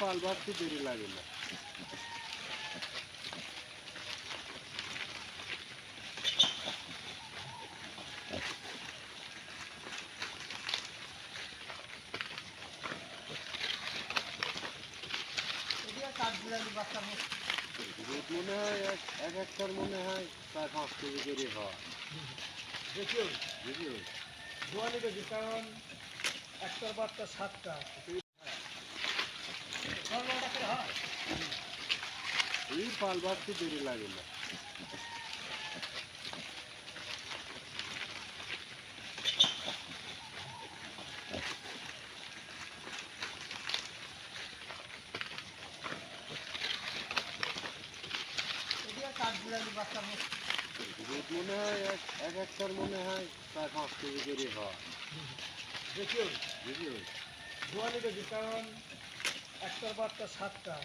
পাল বাড়তে দেরি লাগে না। দুধ মনে হয় এক একটার মনে হয় 4-5 কেজি করে হয়। দেখিও বুঝলো? জোয়ানি বেশি, কারণ একটার বাচ্চা 7টা। এই পাল বাড়তে দেরি লাগে না। দুধ মনে হয় এক একটার মনে হয় 4-5 কেজি করে হয়। দেখিও বুঝলো? জোয়ানি বেশি, কারণ একটার বাচ্চা 7টা।